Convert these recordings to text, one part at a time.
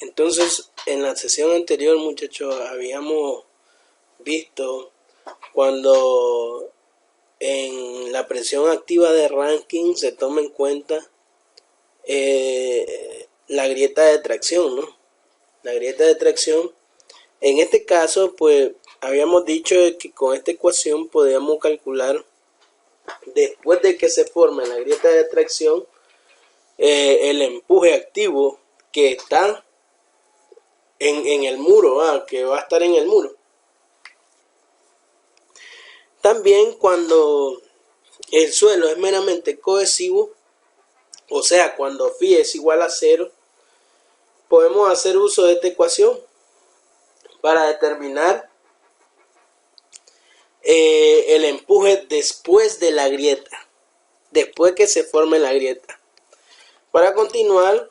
Entonces, en la sesión anterior, muchachos, habíamos visto cuando en la presión activa de Rankine se toma en cuenta la grieta de tracción, ¿no? La grieta de tracción. En este caso, pues, habíamos dicho que con esta ecuación podíamos calcular, después de que se forme la grieta de tracción, el empuje activo que está en el muro, que va a estar en el muro. También cuando el suelo es meramente cohesivo, o sea, cuando phi es igual a 0, podemos hacer uso de esta ecuación para determinar el empuje después de la grieta, después que se forme la grieta. Para continuar,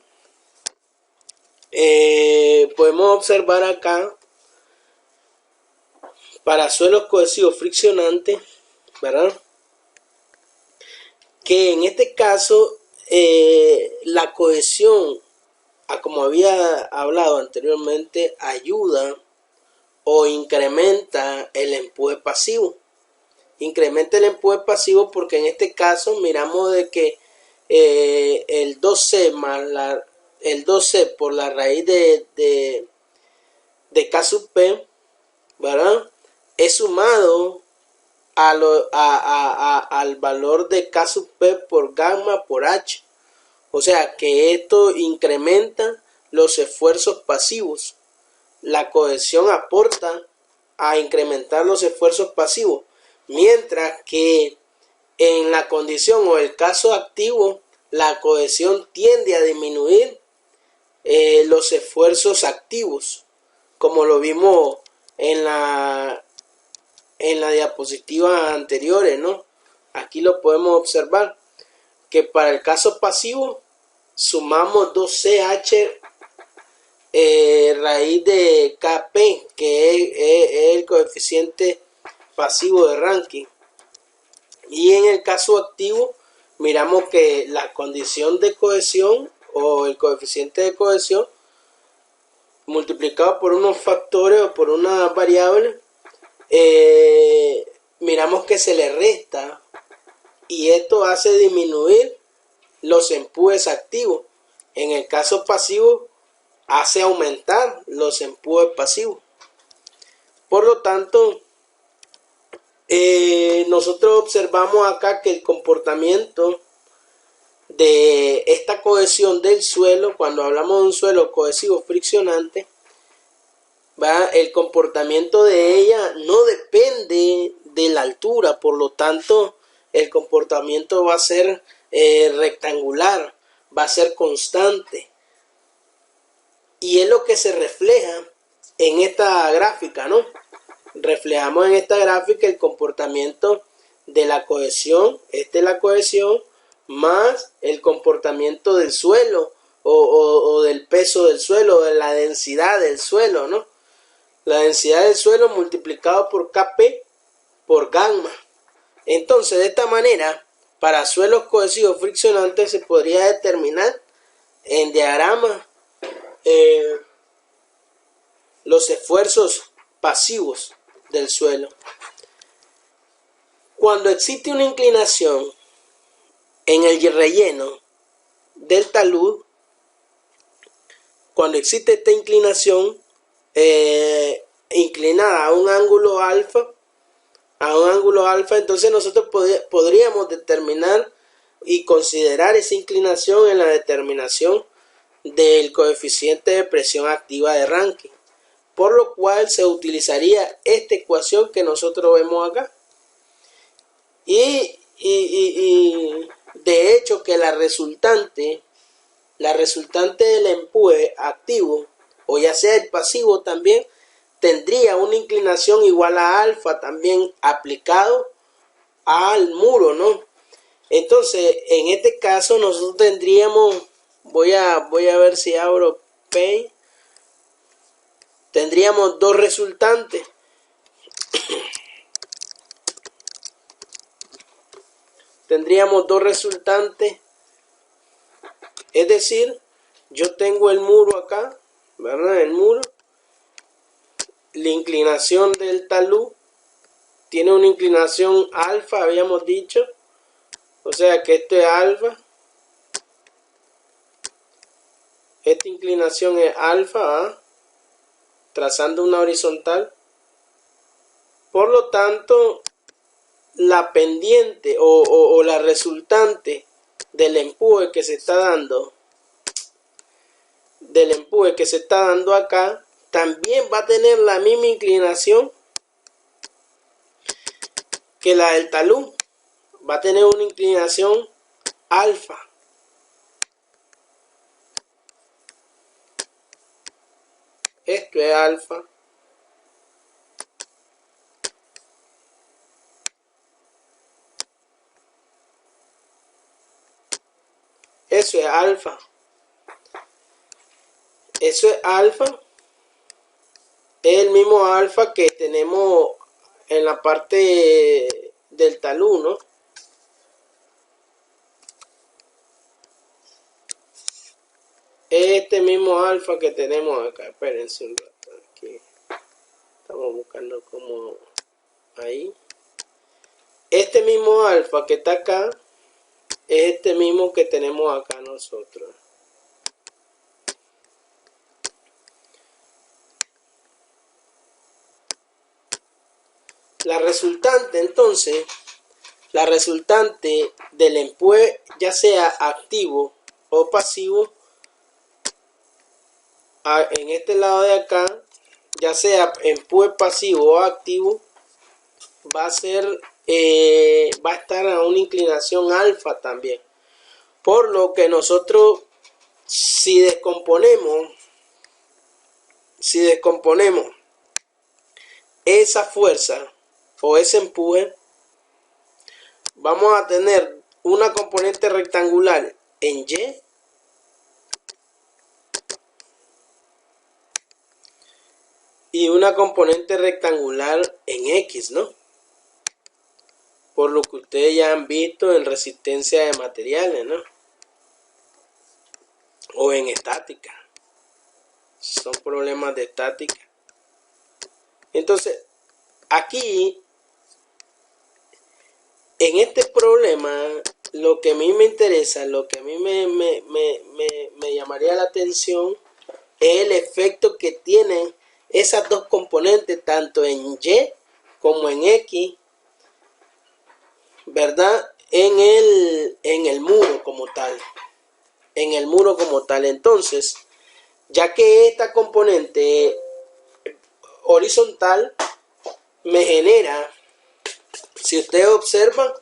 podemos observar acá, para suelos cohesivos friccionantes, ¿verdad?, que en este caso la cohesión, como había hablado anteriormente, ayuda o incrementa el empuje pasivo. Incrementa el empuje pasivo porque en este caso miramos de que el 2C más el 2C por la raíz de K sub P, ¿verdad?, es sumado al valor de K sub P por gamma por H. O sea que esto incrementa los esfuerzos pasivos. La cohesión aporta a incrementar los esfuerzos pasivos, mientras que en la condición o el caso activo, la cohesión tiende a disminuir los esfuerzos activos, como lo vimos en la diapositiva anteriores, ¿no? Aquí lo podemos observar, que para el caso pasivo sumamos 2CH raíz de KP, que es el coeficiente pasivo de Rankine. Y en el caso activo miramos que la condición de cohesión o el coeficiente de cohesión multiplicado por unos factores o por una variable, miramos que se le resta, y esto hace disminuir los empujes activos. En el caso pasivo hace aumentar los empujes pasivos. Por lo tanto, nosotros observamos acá que el comportamiento de esta cohesión del suelo, cuando hablamos de un suelo cohesivo friccionante, el comportamiento de ella no depende de la altura, por lo tanto el comportamiento va a ser rectangular, va a ser constante, y es lo que se refleja en esta gráfica, ¿no? Reflejamos en esta gráfica el comportamiento de la cohesión. Esta es la cohesión más el comportamiento del suelo o del peso del suelo, de la densidad del suelo, ¿no? La densidad del suelo multiplicado por Kp por gamma. Entonces, de esta manera, para suelos cohesivos friccionantes se podría determinar en diagrama los esfuerzos pasivos del suelo. Cuando existe una inclinación en el relleno del talud, cuando existe esta inclinación inclinada a un ángulo alfa, entonces nosotros podríamos determinar y considerar esa inclinación en la determinación del coeficiente de presión activa de Rankine, por lo cual se utilizaría esta ecuación que nosotros vemos acá. Y de hecho que la resultante del empuje activo, o ya sea el pasivo también, tendría una inclinación igual a alfa también aplicado al muro, ¿no? Entonces, en este caso nosotros tendríamos, voy a ver si abro Paint, tendríamos dos resultantes. Es decir, yo tengo el muro acá, ¿verdad? El muro. La inclinación del talud tiene una inclinación alfa, habíamos dicho. O sea que esto es alfa. Esta inclinación es alfa, ¿va? Trazando una horizontal. Por lo tanto, la pendiente o la resultante del empuje que se está dando, acá, también va a tener la misma inclinación que la del talud. Va a tener una inclinación alfa. Esto es alfa. Eso es alfa. Eso es alfa. Es el mismo alfa que tenemos en la parte del talud, ¿no? Este mismo alfa que tenemos acá. Espérense un rato. Aquí estamos buscando como ahí. Este mismo alfa que está acá es este mismo que tenemos acá nosotros. La resultante, entonces, la resultante del empuje, ya sea activo o pasivo, en este lado de acá, ya sea empuje pasivo o activo, va a estar a una inclinación alfa también. Por lo que nosotros, si descomponemos esa fuerza o ese empuje, vamos a tener una componente rectangular en Y y una componente rectangular en X, ¿no? Por lo que ustedes ya han visto en resistencia de materiales, ¿no? O en estática. Son problemas de estática. Entonces, aquí, en este problema, lo que a mí me interesa, lo que a mí me llamaría la atención, es el efecto que tienen esas dos componentes, tanto en Y como en X, ¿verdad? En el muro como tal. En el muro como tal. Entonces, ya que esta componente horizontal me genera, si ustedes observan,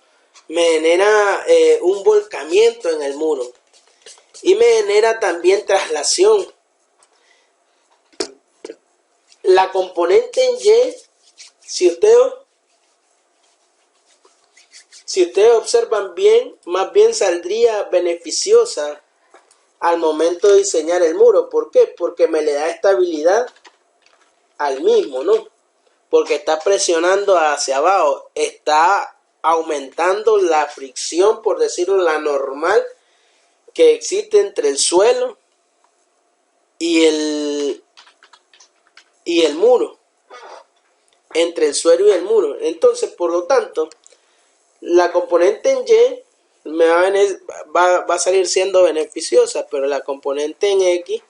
me genera un volcamiento en el muro y me genera también traslación. La componente en Y, si ustedes observan bien, más bien saldría beneficiosa al momento de diseñar el muro. ¿Por qué? Porque me le da estabilidad al mismo, ¿no? Porque está presionando hacia abajo, está aumentando la fricción, por decirlo, la normal que existe entre el suelo y el muro, entre el suelo y el muro. Entonces, por lo tanto, la componente en Y va a salir siendo beneficiosa, pero la componente en X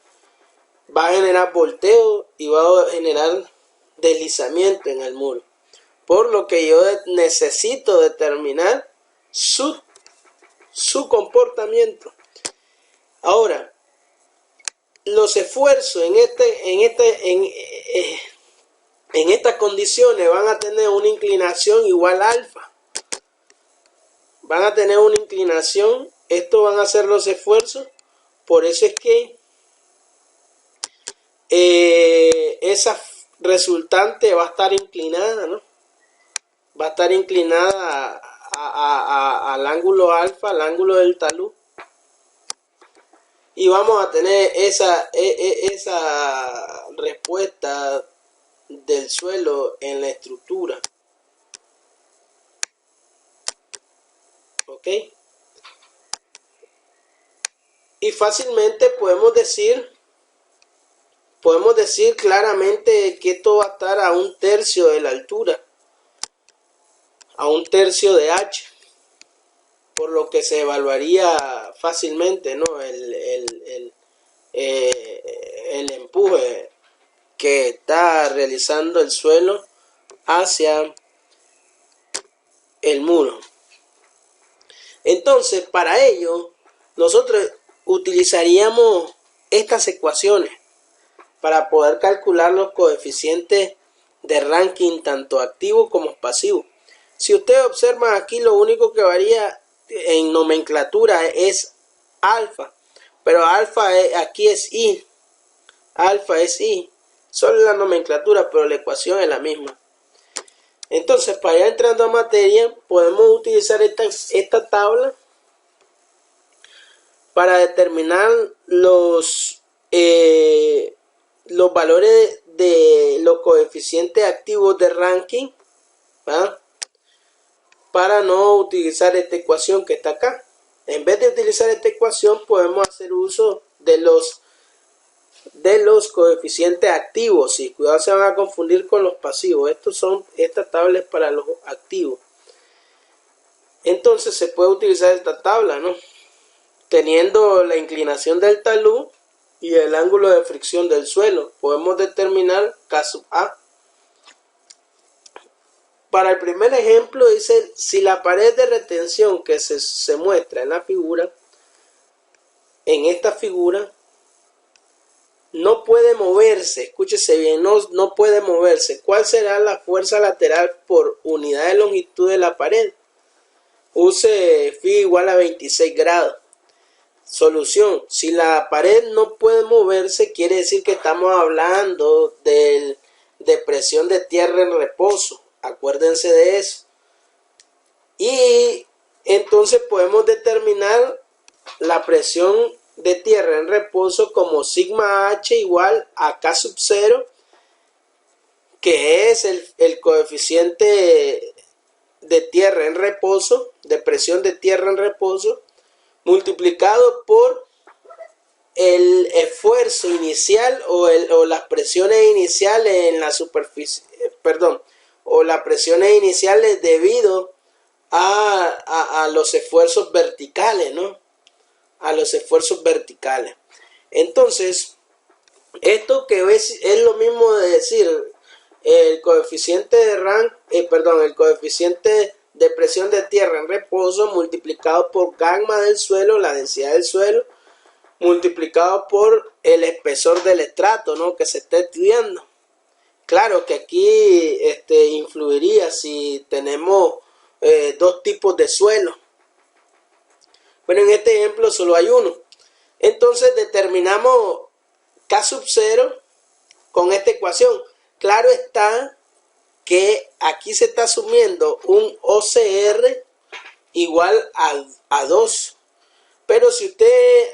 va a generar volteo y va a generar deslizamiento en el muro. Por lo que yo necesito determinar su comportamiento. Ahora, los esfuerzos en estas condiciones van a tener una inclinación igual a alfa. Van a tener una inclinación, estos van a ser los esfuerzos, por eso es que esa resultante va a estar inclinada, ¿no? Va a estar inclinada al ángulo alfa, al ángulo del talud. Y vamos a tener esa respuesta del suelo en la estructura. ¿Ok? Y fácilmente podemos decir podemos decir claramente que esto va a estar a 1/3 de la altura, a 1/3 de H, por lo que se evaluaría fácilmente, ¿no? El empuje que está realizando el suelo hacia el muro. Entonces, para ello, nosotros utilizaríamos estas ecuaciones para poder calcular los coeficientes de Rankine tanto activo como pasivo. Si ustedes observan aquí, lo único que varía en nomenclatura es alfa, pero alfa aquí es I, alfa es I, solo la nomenclatura, pero la ecuación es la misma. Entonces, para ir entrando a materia, podemos utilizar esta tabla para determinar los valores de los coeficientes activos de Rankine, ¿verdad? Para no utilizar esta ecuación que está acá. En vez de utilizar esta ecuación, podemos hacer uso de los coeficientes activos. Y cuidado, se van a confundir con los pasivos. Esta tabla es para los activos. Entonces se puede utilizar esta tabla, ¿no? Teniendo la inclinación del talud y el ángulo de fricción del suelo, podemos determinar K sub A. Para el primer ejemplo dice, si la pared de retención que se muestra en la figura, en esta figura, no puede moverse, escúchese bien, no puede moverse, ¿cuál será la fuerza lateral por unidad de longitud de la pared? Use phi igual a 26 grados. Solución, si la pared no puede moverse, quiere decir que estamos hablando de presión de tierra en reposo. Acuérdense de eso. Y entonces podemos determinar la presión de tierra en reposo como sigma H igual a K sub 0, que es el coeficiente de tierra en reposo, de presión de tierra en reposo, multiplicado por el esfuerzo inicial o las presiones iniciales en la superficie, o las presiones iniciales debido a los esfuerzos verticales, ¿no? A los esfuerzos verticales. Entonces, esto que es lo mismo de decir el coeficiente de el coeficiente de presión de tierra en reposo multiplicado por gamma del suelo, la densidad del suelo, multiplicado por el espesor del estrato, ¿no? Que se está estudiando. Claro que aquí influiría si tenemos dos tipos de suelo. Bueno, en este ejemplo solo hay uno. Entonces determinamos K sub 0 con esta ecuación. Claro está que aquí se está asumiendo un OCR igual a 2. Pero si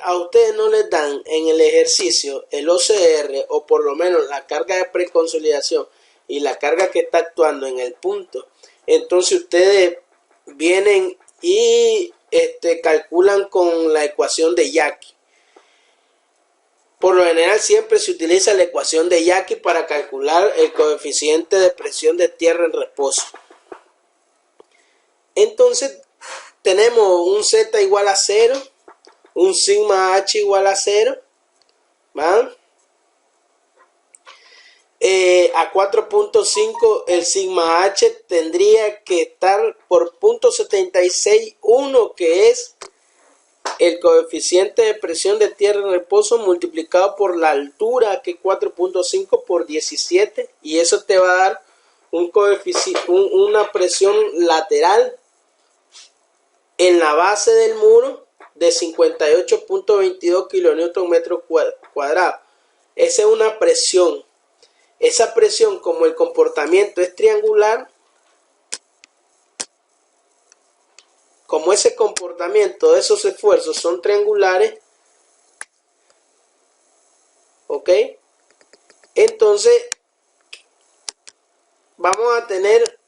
a ustedes no les dan en el ejercicio el OCR, o por lo menos la carga de preconsolidación y la carga que está actuando en el punto, entonces ustedes vienen y calculan con la ecuación de Yaqui. Por lo general siempre se utiliza la ecuación de Yaqui para calcular el coeficiente de presión de tierra en reposo. Entonces tenemos un Z igual a 0, un sigma H igual a 0, ¿va? A 4.5 el sigma H tendría que estar por 0.761, que es el coeficiente de presión de tierra en reposo multiplicado por la altura, que es 4.5 por 17, y eso te va a dar una presión lateral en la base del muro de 58.22 kN/m². Esa es una presión. Esa presión, como el comportamiento es triangular, como ese comportamiento de esos esfuerzos son triangulares, ¿ok? Entonces vamos a tener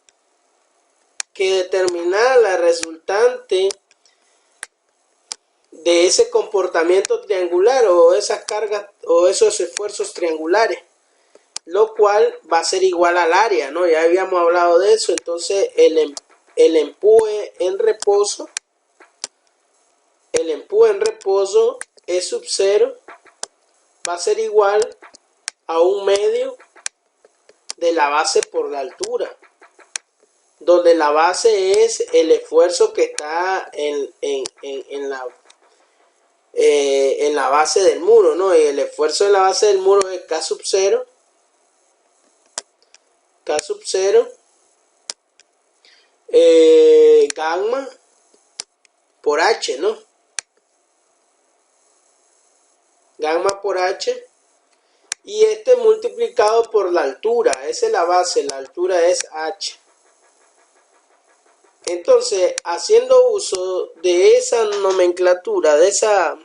que determinar la resultante de ese comportamiento triangular o esas cargas o esos esfuerzos triangulares, lo cual va a ser igual al área, ¿no? Ya habíamos hablado de eso. Entonces el empuje en reposo E sub 0 va a ser igual a 1/2 de la base por la altura, donde la base es el esfuerzo que está en la base del muro, ¿no? Y el esfuerzo en la base del muro es K sub 0 gamma por H, ¿no? Gamma por H, y este multiplicado por la altura. Esa es la base, la altura es H. Entonces, haciendo uso de esa nomenclatura, de esa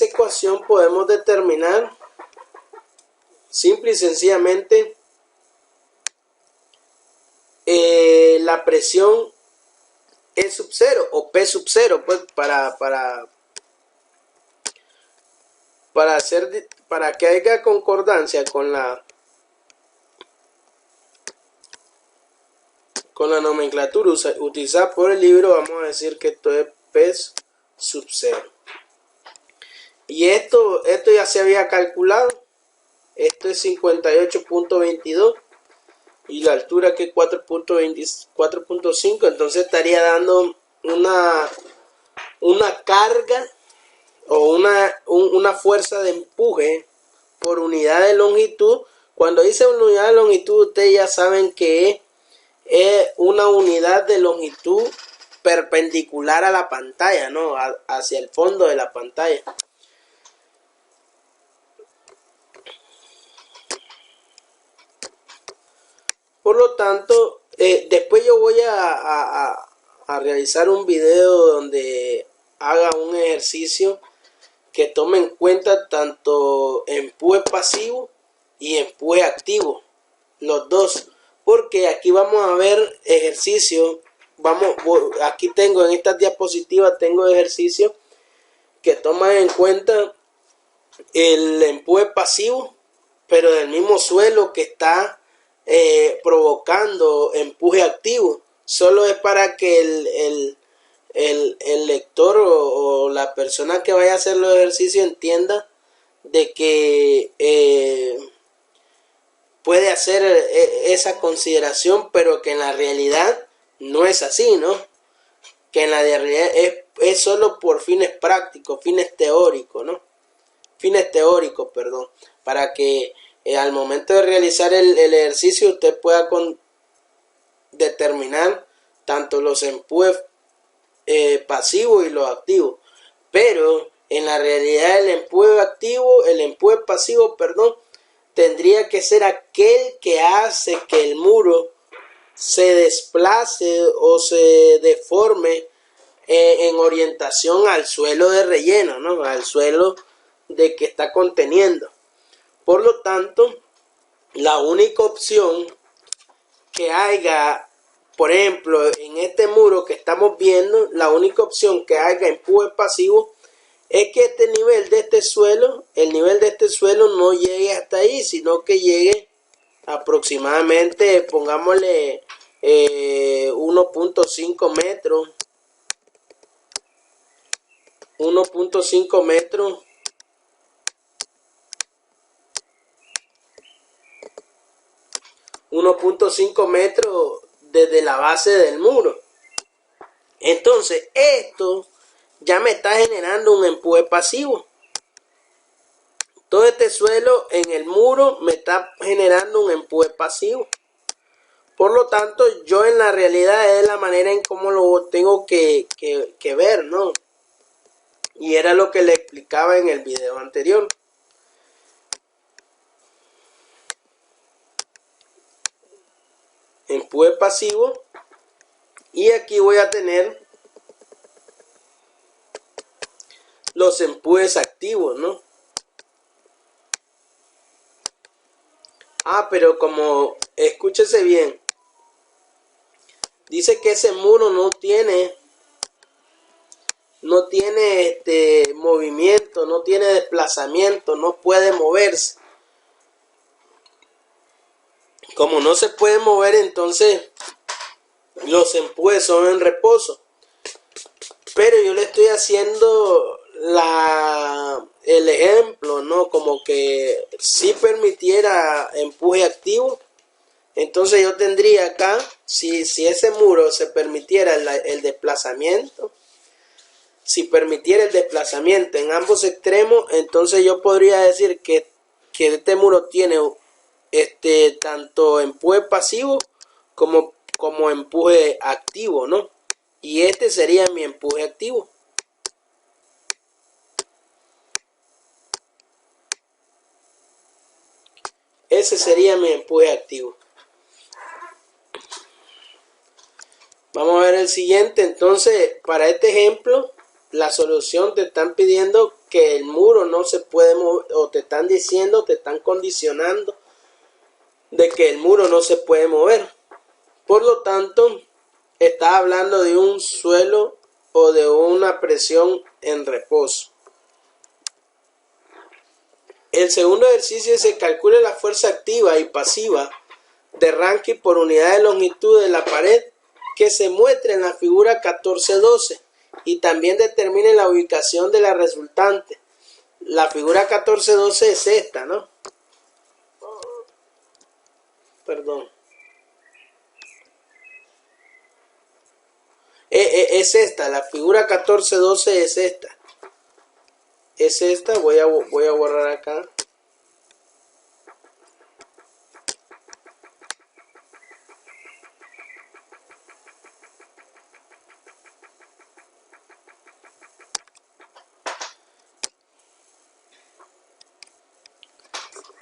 ecuación, podemos determinar simple y sencillamente la presión E sub 0 o P sub 0, pues para que haya concordancia con la nomenclatura utilizada por el libro. Vamos a decir que esto es P sub 0. Y esto ya se había calculado. Esto es 58.22 y la altura que es 4.5. Entonces estaría dando una carga o una fuerza de empuje por unidad de longitud. Cuando dice unidad de longitud, ustedes ya saben que es una unidad de longitud perpendicular a la pantalla, ¿no? Hacia el fondo de la pantalla. Por lo tanto, después yo voy a realizar un video donde haga un ejercicio que tome en cuenta tanto empuje pasivo y empuje activo, los dos, porque aquí vamos a ver ejercicios. Aquí tengo en estas diapositivas tengo ejercicios que toman en cuenta el empuje pasivo, pero del mismo suelo que está provocando empuje activo. Solo es para que el lector o la persona que vaya a hacer los ejercicios entienda de que puede hacer esa consideración, pero que en la realidad no es así, ¿no? Que en la realidad es solo por fines prácticos, fines teóricos, ¿no? Fines teóricos, perdón, para que al momento de realizar el ejercicio usted pueda determinar tanto los empujes pasivos y los activos. Pero en la realidad el empuje pasivo, perdón, tendría que ser aquel que hace que el muro se desplace o se deforme en orientación al suelo de relleno, ¿no? Al suelo de que está conteniendo. Por lo tanto, la única opción que haya, por ejemplo, en este muro que estamos viendo, la única opción que haya empuje pasivo es que el nivel de este suelo no llegue hasta ahí, sino que llegue aproximadamente, pongámosle 1.5 metros. 1.5 metros. 1.5 metros desde la base del muro. Entonces esto ya me está generando un empuje pasivo. Todo este suelo en el muro me está generando un empuje pasivo. Por lo tanto, yo en la realidad es la manera en cómo lo tengo que ver, ¿no? Y era lo que le explicaba en el video anterior. Empuje pasivo. Y aquí voy a tener los empujes activos, ¿no? Pero como, escúchese bien, dice que ese muro no tiene no tiene movimiento, no tiene desplazamiento, no puede moverse. Como no se puede mover, entonces los empujes son en reposo. Pero yo le estoy haciendo el ejemplo, ¿no? Como que si permitiera empuje activo, entonces yo tendría acá, si ese muro se permitiera el desplazamiento, si permitiera el desplazamiento en ambos extremos, entonces yo podría decir que este muro tiene tanto empuje pasivo como empuje activo, ¿no? Y este sería mi empuje activo. Ese sería mi empuje activo. Vamos a ver el siguiente. Entonces, para este ejemplo, la solución te están pidiendo que el muro no se puede mover, o te están diciendo, te están condicionando de que el muro no se puede mover. Por lo tanto, está hablando de un suelo o de una presión en reposo. El segundo ejercicio se calcula la fuerza activa y pasiva de Rankine por unidad de longitud de la pared que se muestra en la figura 14-12 y también determine la ubicación de la resultante. La figura 14-12 es esta, ¿no? Perdón. Es esta, la figura 14-12 es esta. Es esta, voy a borrar acá.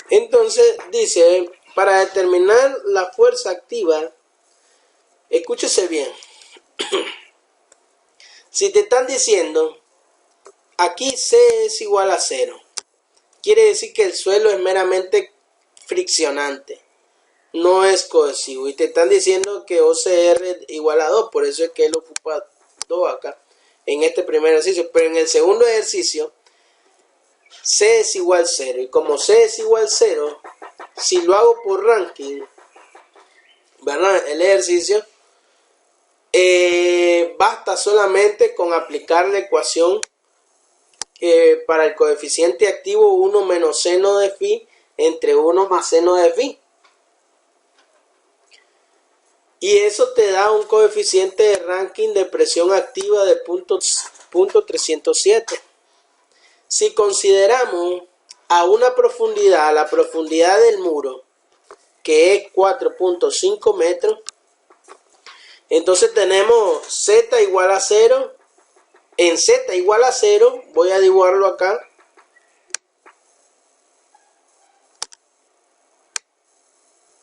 Entonces dice, para determinar la fuerza activa, escúchese bien. Si te están diciendo, aquí C es igual a 0, quiere decir que el suelo es meramente friccionante, no es cohesivo. Y te están diciendo que OCR es igual a 2, por eso es que él ocupa 2 acá, en este primer ejercicio. Pero en el segundo ejercicio, C es igual a 0. Y como C es igual a 0, si lo hago por Rankine, ¿verdad? El ejercicio, basta solamente con aplicar la ecuación para el coeficiente activo 1 menos seno de phi entre 1 más seno de phi. Y eso te da un coeficiente de Rankine de presión activa de punto 307. Si consideramos a una profundidad, a la profundidad del muro, que es 4.5 metros, entonces tenemos Z igual a 0. En Z igual a 0, voy a dibujarlo acá.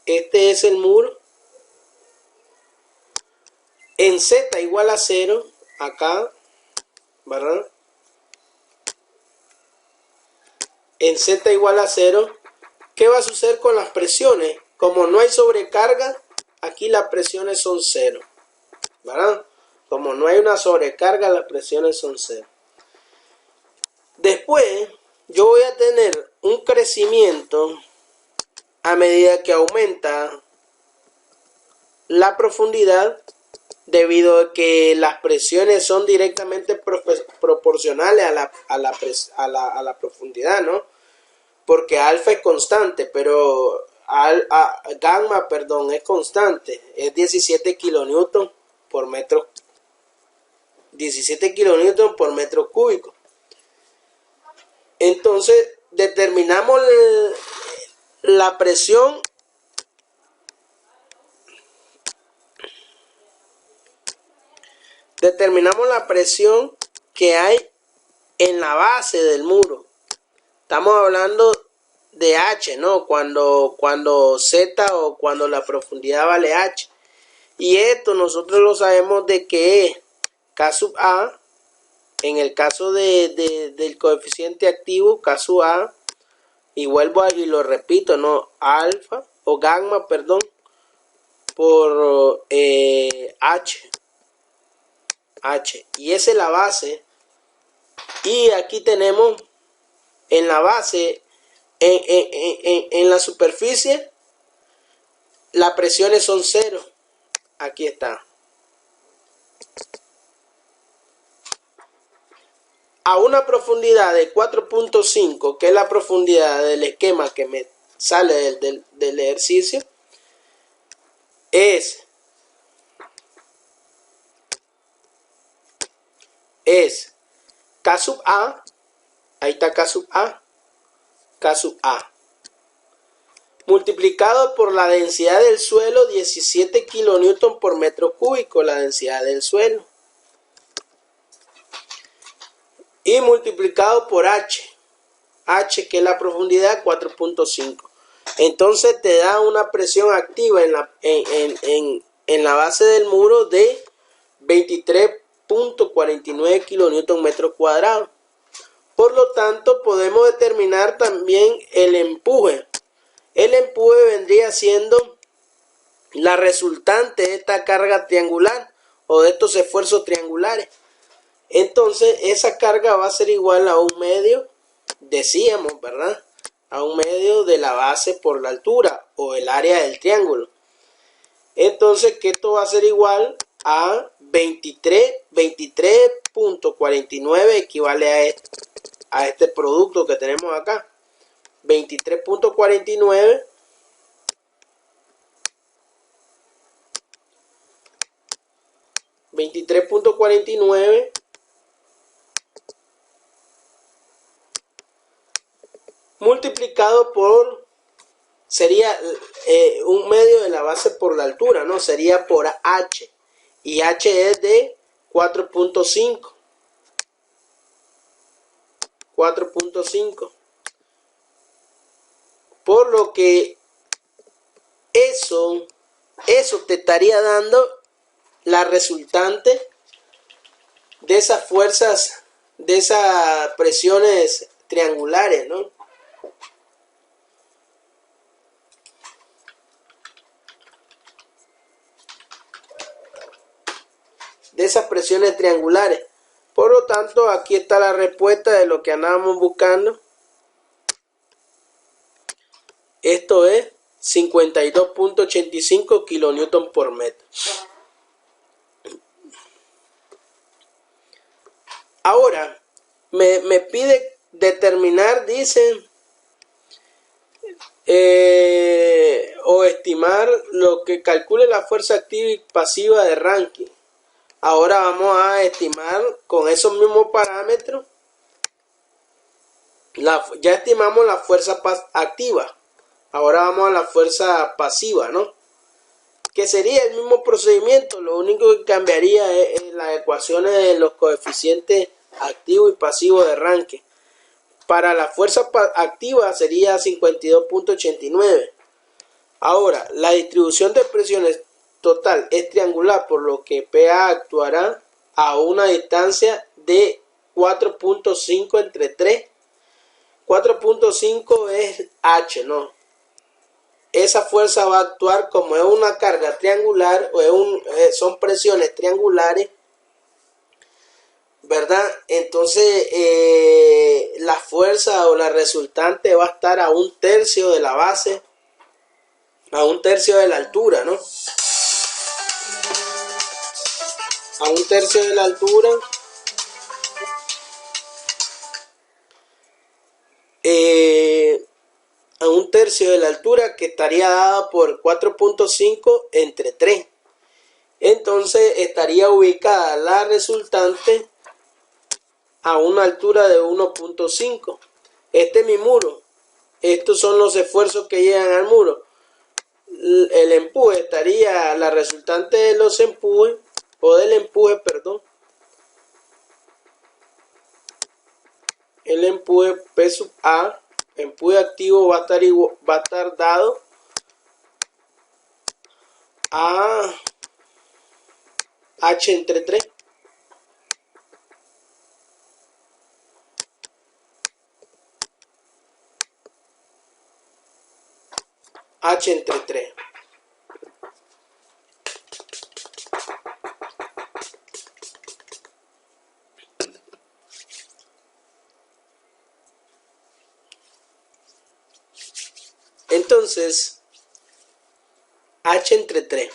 Este es el muro. En Z igual a 0, acá, ¿verdad? En Z igual a 0, ¿qué va a suceder con las presiones? Como no hay sobrecarga, aquí las presiones son 0, ¿verdad? Como no hay una sobrecarga, las presiones son 0. Después, yo voy a tener un crecimiento a medida que aumenta la profundidad, debido a que las presiones son directamente proporcionales a la profundidad, ¿no? Porque alfa es constante, pero gamma, perdón, es constante, es 17 kilonewton por metro, 17 kilonewton por metro cúbico. Entonces determinamos la presión que hay en la base del muro. Estamos hablando de H, ¿no? Cuando Z o cuando la profundidad vale H. Y esto nosotros lo sabemos de que es K sub A, en el caso del coeficiente activo, K sub A, y vuelvo y lo repito, ¿no? Alfa o gamma, perdón, por H. Y esa es la base Y aquí tenemos en la base, en la superficie, las presiones son 0. Aquí está. A una profundidad de 4.5, que es la profundidad del esquema que me sale del ejercicio, es K sub A, ahí está K sub A, multiplicado por la densidad del suelo, 17 kilonewton por metro cúbico, la densidad del suelo, y multiplicado por H que es la profundidad, 4.5. Entonces te da una presión activa en la base del muro de 23.49 kilonewton metro cuadrado. Por lo tanto, podemos determinar también el empuje. El empuje vendría siendo la resultante de esta carga triangular o de estos esfuerzos triangulares. Entonces, esa carga va a ser igual a un medio, decíamos, ¿verdad? A un medio de la base por la altura o el área del triángulo. Entonces, que esto va a ser igual a 23.49, equivale a este producto que tenemos acá. 23.49 multiplicado por, sería un medio de la base por la altura, ¿no? Sería por H, y H es de 4.5. Por lo que eso te estaría dando la resultante de esas fuerzas, de esas presiones triangulares, ¿no? De esas presiones triangulares. Por lo tanto, aquí está la respuesta de lo que andábamos buscando. Esto es 52.85 kilonewton por metro. Ahora, me pide determinar, dice, o estimar lo que calcule la fuerza activa y pasiva de Rankine. Ahora vamos a estimar con esos mismos parámetros. Ya estimamos la fuerza activa. Ahora vamos a la fuerza pasiva, ¿no? Que sería el mismo procedimiento. Lo único que cambiaría es las ecuaciones de los coeficientes activo y pasivo de Rankine. Para la fuerza activa sería 52.89. Ahora, la distribución de presiones total es triangular, por lo que PA actuará a una distancia de 4.5 entre 3. 4.5 es H, ¿no? Esa fuerza va a actuar como es una carga triangular o son presiones triangulares, ¿verdad? Entonces la fuerza o la resultante va a estar a 1/3 de la base, a 1/3 de la altura, ¿no? A 1/3 de la altura. A 1/3 de la altura, que estaría dada por 4.5 entre 3. Entonces estaría ubicada la resultante a una altura de 1.5. Este es mi muro. Estos son los esfuerzos que llegan al muro. El empuje estaría, la resultante de los empujes, o del empuje, perdón. El empuje P sub A, empuje activo, va a estar dado a H entre 3. H entre 3. Entonces, H entre 3.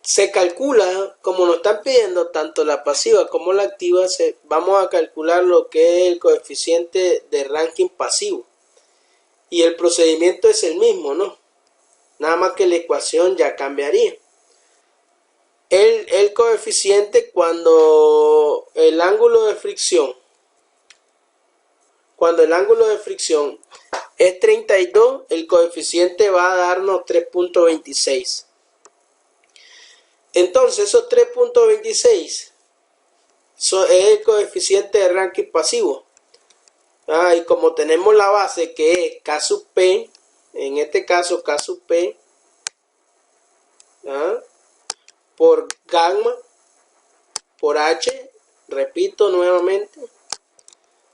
Se calcula, como nos están pidiendo tanto la pasiva como la activa, vamos a calcular lo que es el coeficiente de ranking pasivo. Y el procedimiento es el mismo, ¿no? Nada más que la ecuación ya cambiaría. El coeficiente cuando el ángulo de fricción es 32, el coeficiente va a darnos 3.26. Entonces esos 3.26 es el coeficiente de ranking pasivo. Y como tenemos la base que es K sub P, en este caso K sub P por gamma por H, repito nuevamente,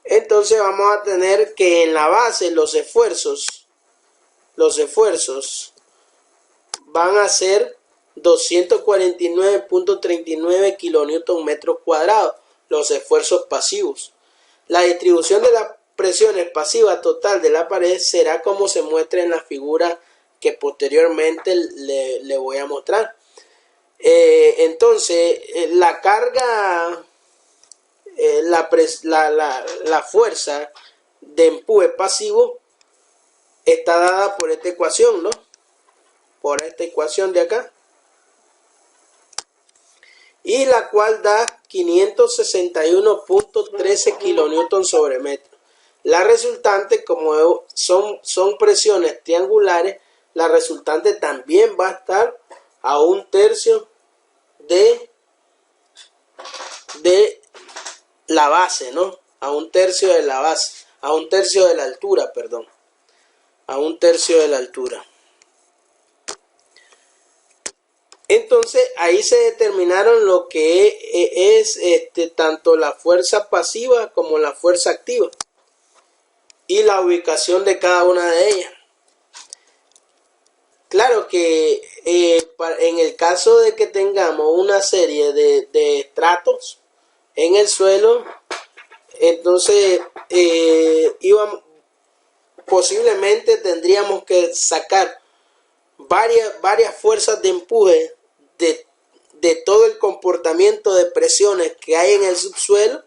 entonces vamos a tener que en la base los esfuerzos van a ser 249.39 kilonewton metros cuadrados, los esfuerzos pasivos. La distribución de las presiones pasivas total de la pared será como se muestra en la figura que posteriormente le voy a mostrar. Entonces la carga, la fuerza de empuje pasivo está dada por esta ecuación, ¿no? Por esta ecuación de acá, y la cual da 561.13 kilonewton sobre metro. La resultante, como son presiones triangulares, la resultante también va a estar a 1/3 de la base, ¿no? A 1/3 de la base, a 1/3 de la altura, perdón, a 1/3 de la altura. Entonces ahí se determinaron lo que es tanto la fuerza pasiva como la fuerza activa y la ubicación de cada una de ellas. Claro que en el caso de que tengamos una serie de estratos en el suelo, entonces posiblemente tendríamos que sacar varias fuerzas de empuje de todo el comportamiento de presiones que hay en el subsuelo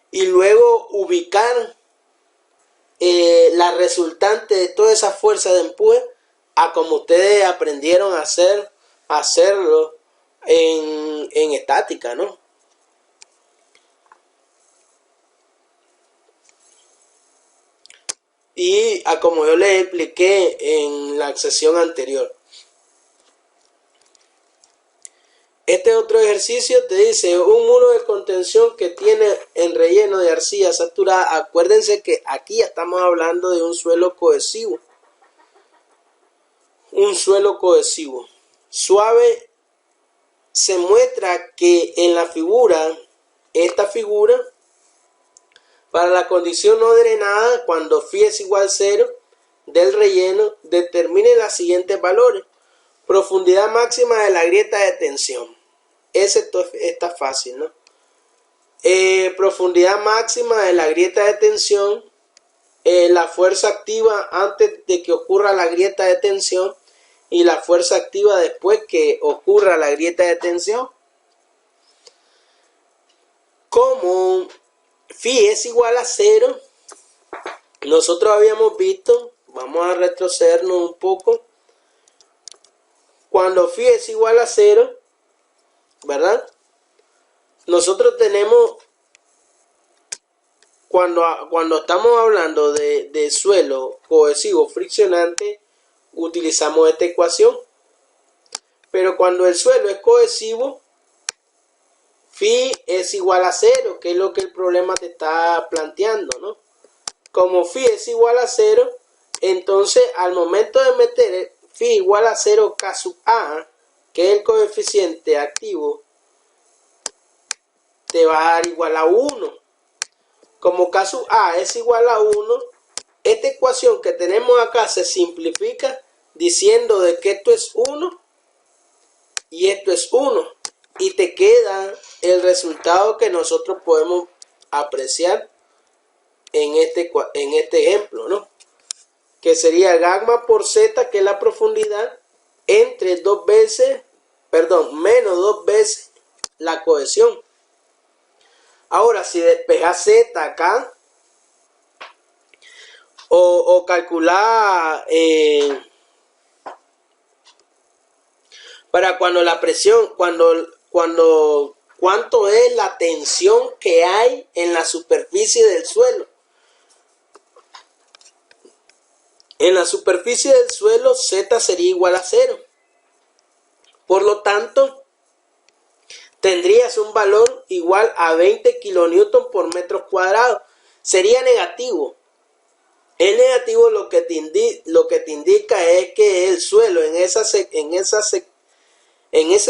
y luego ubicar la resultante de toda esa fuerza de empuje a como ustedes aprendieron a hacerlo en estática, ¿no? Y como yo les expliqué en la sesión anterior. Este otro ejercicio te dice un muro de contención que tiene en relleno de arcilla saturada. Acuérdense que aquí estamos hablando de un suelo cohesivo. Un suelo cohesivo. Suave. Se muestra que en la figura, esta figura, para la condición no drenada, cuando phi es igual a 0 del relleno, determine los siguientes valores. Profundidad máxima de la grieta de tensión. Ese está fácil, ¿no? Profundidad máxima de la grieta de tensión, la fuerza activa antes de que ocurra la grieta de tensión y la fuerza activa después que ocurra la grieta de tensión. Como phi es igual a 0, nosotros habíamos visto, vamos a retrocedernos un poco, cuando phi es igual a 0, ¿verdad? Nosotros tenemos, cuando estamos hablando de suelo cohesivo friccionante, utilizamos esta ecuación. Pero cuando el suelo es cohesivo, phi es igual a 0, que es lo que el problema te está planteando, ¿no? Como phi es igual a 0, entonces al momento de meter phi igual a 0 K sub A, que es el coeficiente activo, te va a dar igual a 1. Como K sub A es igual a 1, esta ecuación que tenemos acá se simplifica diciendo de que esto es 1 y esto es 1. Y te queda el resultado que nosotros podemos apreciar en este ejemplo, ¿no? que sería gamma por z, que es la profundidad, entre menos 2 veces la cohesión. Ahora, si despejas z acá, o calcular para cuando la presión, cuánto es la tensión que hay en la superficie del suelo. En la superficie del suelo Z sería igual a 0. Por lo tanto, tendrías un valor igual a 20 kilonewton por metro cuadrado. Sería negativo. Es negativo, lo que te indica es que el suelo en ese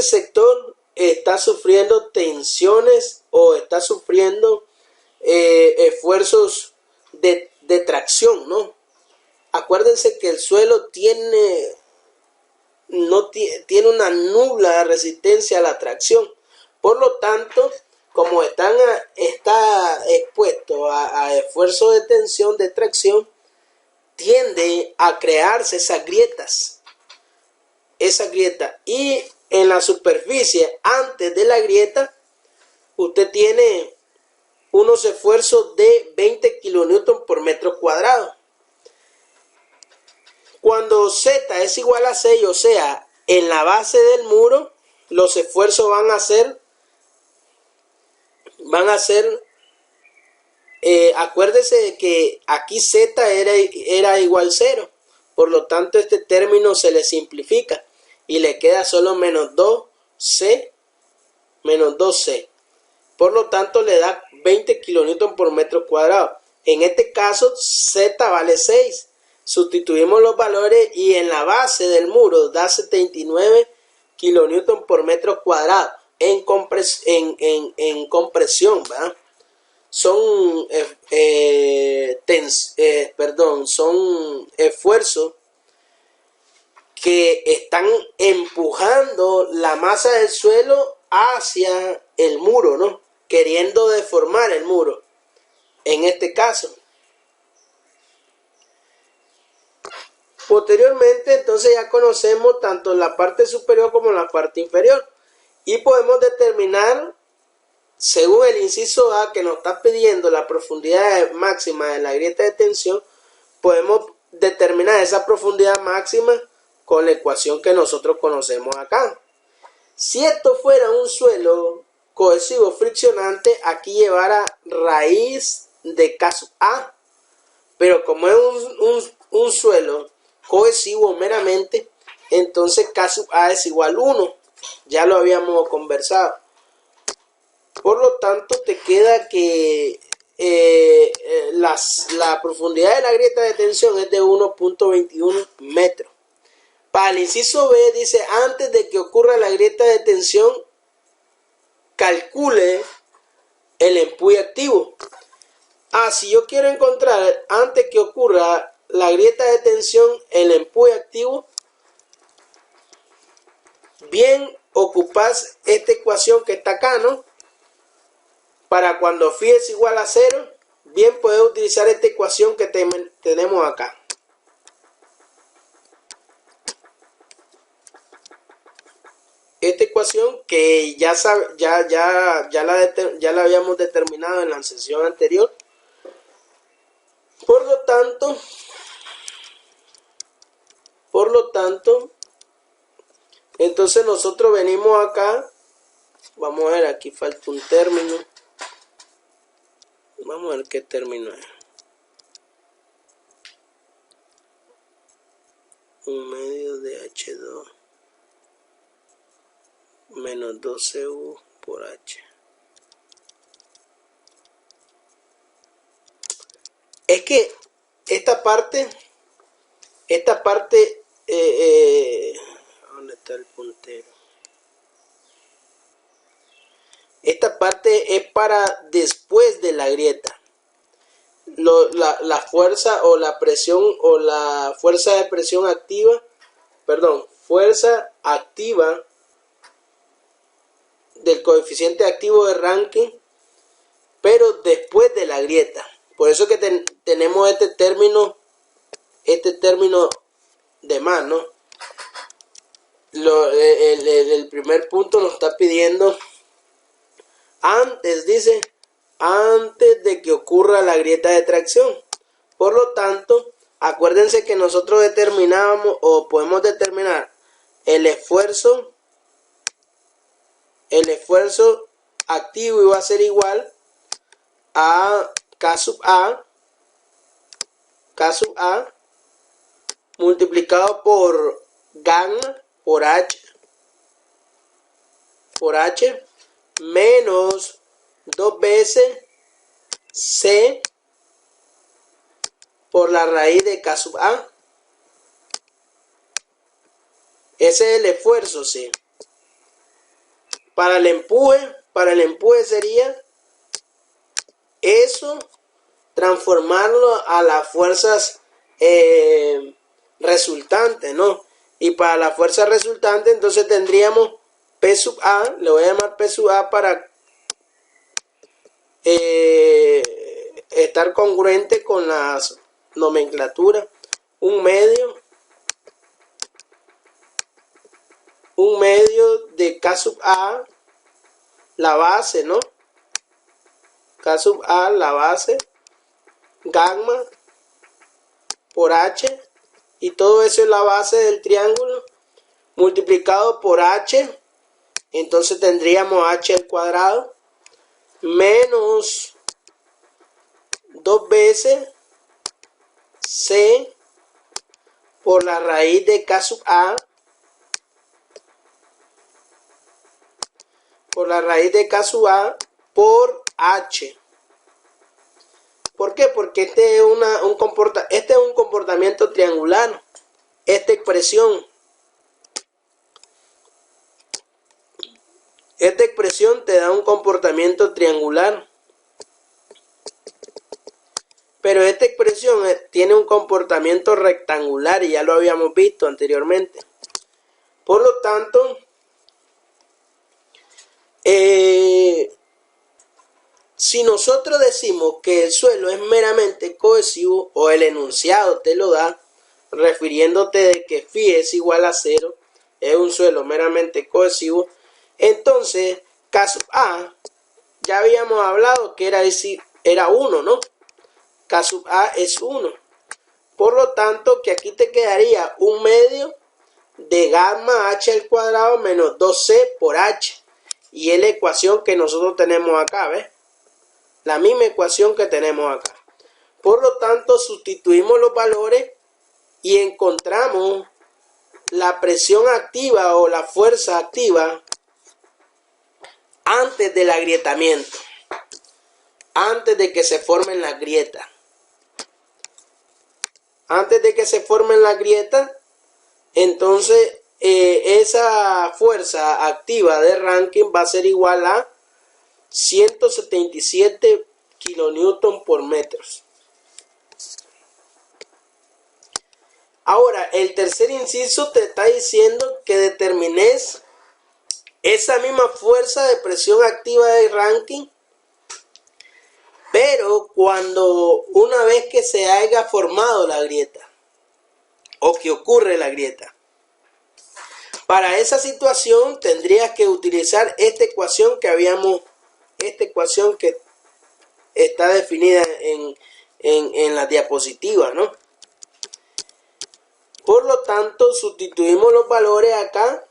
sector está sufriendo tensiones o está sufriendo esfuerzos de tracción, ¿no? Acuérdense que el suelo tiene una nula resistencia a la tracción. Por lo tanto, como está expuesto a esfuerzos de tensión, de tracción, tiende a crearse esas grietas. Y en la superficie, antes de la grieta, usted tiene unos esfuerzos de 20 kilonewton por metro cuadrado. Cuando Z es igual a 6, o sea, en la base del muro, los esfuerzos van a ser acuérdese de que aquí Z era igual 0. Por lo tanto, este término se le simplifica y le queda solo menos 2C. Por lo tanto, le da 20 kilonewton por metro cuadrado. En este caso, Z vale 6. Sustituimos los valores y en la base del muro da 79 kilonewton por metro cuadrado en compresión, ¿verdad? Son esfuerzos que están empujando la masa del suelo hacia el muro, ¿no? Queriendo deformar el muro, en este caso. Posteriormente, entonces ya conocemos tanto la parte superior como la parte inferior y podemos determinar, según el inciso A que nos está pidiendo la profundidad máxima de la grieta de tensión, podemos determinar esa profundidad máxima con la ecuación que nosotros conocemos acá. Si esto fuera un suelo cohesivo friccionante, aquí llevara raíz de caso A, pero como es un suelo cohesivo meramente, entonces caso A es igual a 1. Ya lo habíamos conversado. Por lo tanto, te queda que la profundidad de la grieta de tensión es de 1.21 metros. Para el inciso B dice, antes de que ocurra la grieta de tensión, calcule el empuje activo. Si yo quiero encontrar antes que ocurra la grieta de tensión el empuje activo, bien ocupas esta ecuación que está acá, ¿no? Para cuando phi es igual a 0, bien puedes utilizar esta ecuación que tenemos acá. Esta ecuación que ya la habíamos determinado en la sesión anterior. Por lo tanto, entonces nosotros venimos acá, vamos a ver, aquí falta un término, vamos a ver qué término es, un medio de H2 menos 12U por H. Es que esta parte, ¿dónde está el puntero? Esta parte es para después de la grieta. La fuerza o la presión o la fuerza de presión activa, fuerza activa del coeficiente activo de Rankine, pero después de la grieta. Por eso que tenemos este término este término de más, ¿no? El primer punto nos está pidiendo antes, dice, antes de que ocurra la grieta de tracción. Por lo tanto, acuérdense que nosotros determinábamos o podemos determinar el esfuerzo activo iba a ser igual a K sub A multiplicado por gamma por H menos 2 veces C por la raíz de K sub A. Ese es el esfuerzo, sí. Para el empuje sería eso, transformarlo a las fuerzas resultantes, ¿no? Y para la fuerza resultante, entonces tendríamos P sub A, le voy a llamar P sub A para estar congruente con las nomenclaturas. Un medio de K sub A, la base, ¿no? K sub A, la base, gamma por H, y todo eso es la base del triángulo, multiplicado por H, entonces tendríamos H al cuadrado, menos 2 veces C por la raíz de K sub A, por H. ¿Por qué? Porque este es un comportamiento triangular. Esta expresión te da un comportamiento triangular. Pero esta expresión tiene un comportamiento rectangular y ya lo habíamos visto anteriormente. Por lo tanto, si nosotros decimos que el suelo es meramente cohesivo, o el enunciado te lo da, refiriéndote de que phi es igual a 0, es un suelo meramente cohesivo, entonces K sub A, ya habíamos hablado que era 1, ¿no? K sub A es 1. Por lo tanto, que aquí te quedaría un medio de gamma H al cuadrado menos 2C por H. Y es la ecuación que nosotros tenemos acá, ¿ves? La misma ecuación que tenemos acá. Por lo tanto, sustituimos los valores y encontramos la presión activa o la fuerza activa antes del agrietamiento, antes de que se formen las grietas. Antes de que se formen las grietas, entonces esa fuerza activa de Rankine va a ser igual a 177 kilonewton por metros. Ahora, el tercer inciso te está diciendo que determines esa misma fuerza de presión activa de Rankine, pero una vez que se haya formado la grieta o que ocurre la grieta. Para esa situación tendrías que utilizar esta ecuación que está definida en la diapositiva, ¿no? Por lo tanto, sustituimos los valores acá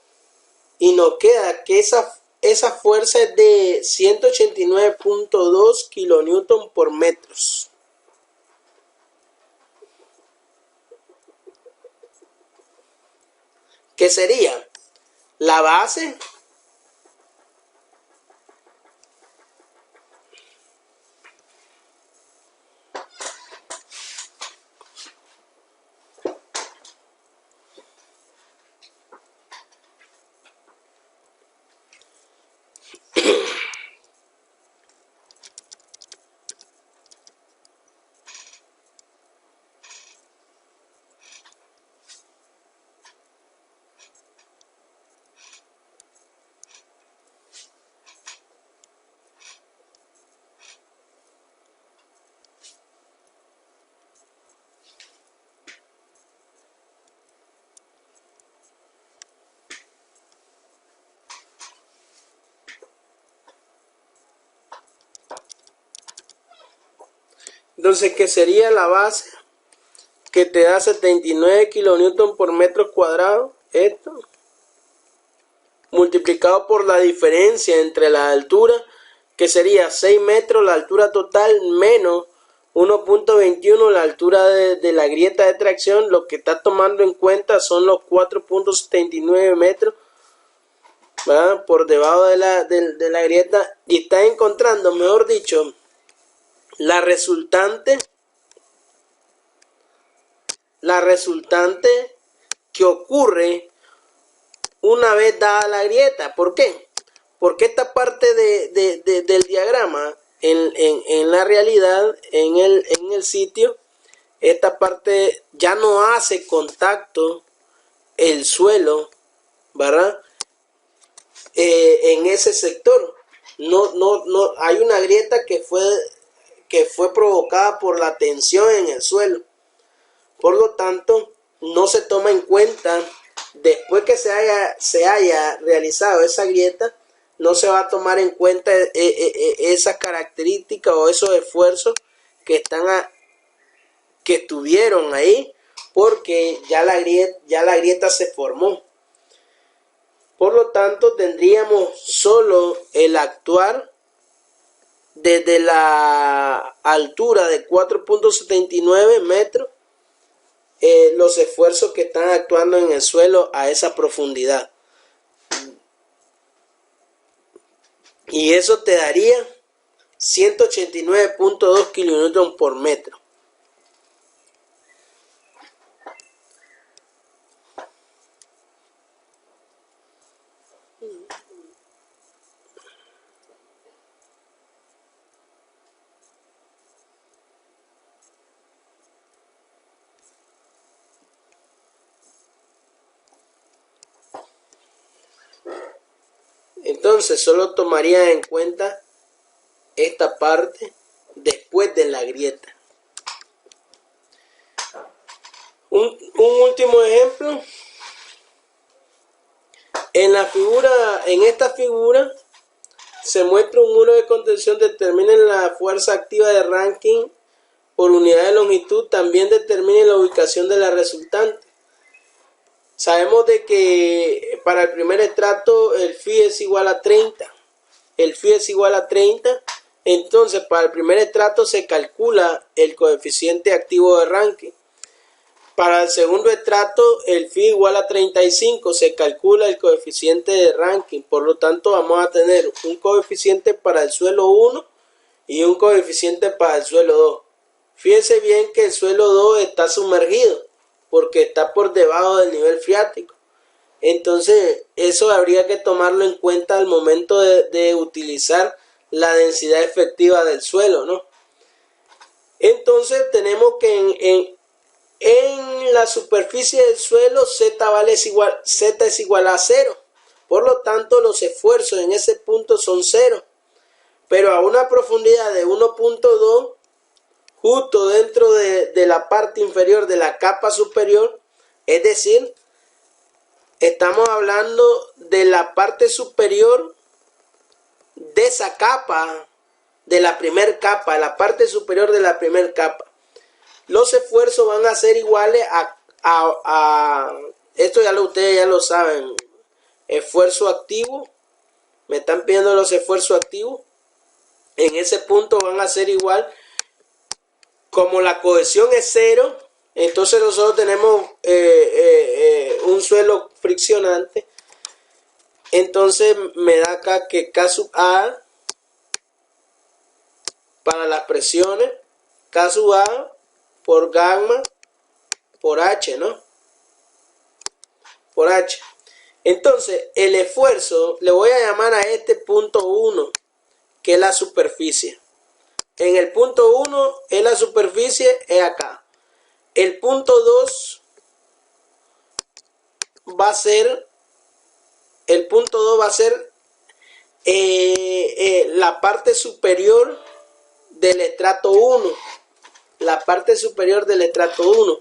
y nos queda que esa fuerza es de 189.2 kilonewton por metros. ¿Qué sería? La base Entonces, ¿qué sería la base? Que te da 79 kilonewton por metro cuadrado. Esto multiplicado por la diferencia entre la altura, que sería 6 metros la altura total, menos 1.21 la altura de la grieta de tracción. Lo que está tomando en cuenta son los 4.79 metros, ¿verdad?, por debajo de la grieta, y está encontrando, mejor dicho, la resultante que ocurre una vez dada la grieta. ¿Por qué? Porque esta parte del diagrama, en la realidad, en el sitio, esta parte ya no hace contacto el suelo, ¿verdad?, en ese sector. No hay una grieta que fue provocada por la tensión en el suelo. Por lo tanto, no se toma en cuenta, después que se haya realizado esa grieta, no se va a tomar en cuenta esas características o esos esfuerzos que estuvieron ahí, porque ya la grieta se formó. Por lo tanto, tendríamos solo el actuar desde la altura de 4.79 metros, los esfuerzos que están actuando en el suelo a esa profundidad. Y eso te daría 189.2 kilonewton por metro. Entonces solo tomaría en cuenta esta parte después de la grieta. Un último ejemplo. En esta figura se muestra un muro de contención. Determinen la fuerza activa de Rankine por unidad de longitud. También determinen la ubicación de la resultante. Sabemos de que para el primer estrato el phi es igual a 30. Entonces, para el primer estrato se calcula el coeficiente activo de Rankine. Para el segundo estrato, el phi igual a 35, se calcula el coeficiente de Rankine. Por lo tanto, vamos a tener un coeficiente para el suelo 1 y un coeficiente para el suelo 2. Fíjense bien que el suelo 2 está sumergido, porque está por debajo del nivel freático. Entonces, eso habría que tomarlo en cuenta al momento de utilizar la densidad efectiva del suelo, ¿no? Entonces, tenemos que en la superficie del suelo Z es igual a 0. Por lo tanto, los esfuerzos en ese punto son 0. Pero a una profundidad de 1.2, justo dentro de la parte inferior de la capa superior, es decir, estamos hablando de la parte superior de esa capa, de la primera capa, la parte superior de la primera capa. Los esfuerzos van a ser iguales a esto ustedes ya lo saben, esfuerzo activo. Me están pidiendo los esfuerzos activos. En ese punto van a ser igual. Como la cohesión es 0, entonces nosotros tenemos un suelo friccionante. Entonces me da acá que K sub A para las presiones, K sub A por gamma por H, ¿no? Por H. Entonces el esfuerzo, le voy a llamar a este punto 1, que es la superficie. En el punto 1 es la superficie, es acá. El punto 2 va a ser, la parte superior del estrato 1. La parte superior del estrato 1.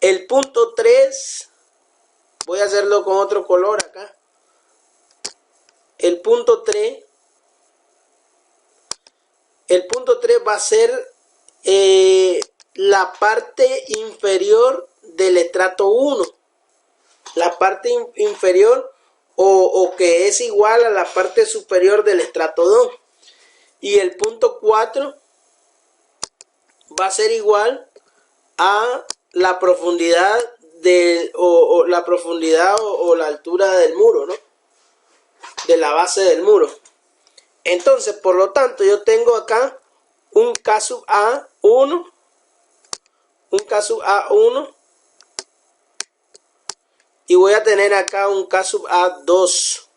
El punto 3, voy a hacerlo con otro color acá. El punto 3 va a ser la parte inferior del estrato 1. La parte inferior o que es igual a la parte superior del estrato 2. Y el punto 4 va a ser igual a la profundidad la profundidad o la altura del muro, ¿no? De la base del muro. Entonces, por lo tanto, yo tengo acá un K sub A1, un K sub A1, y voy a tener acá un K sub A2.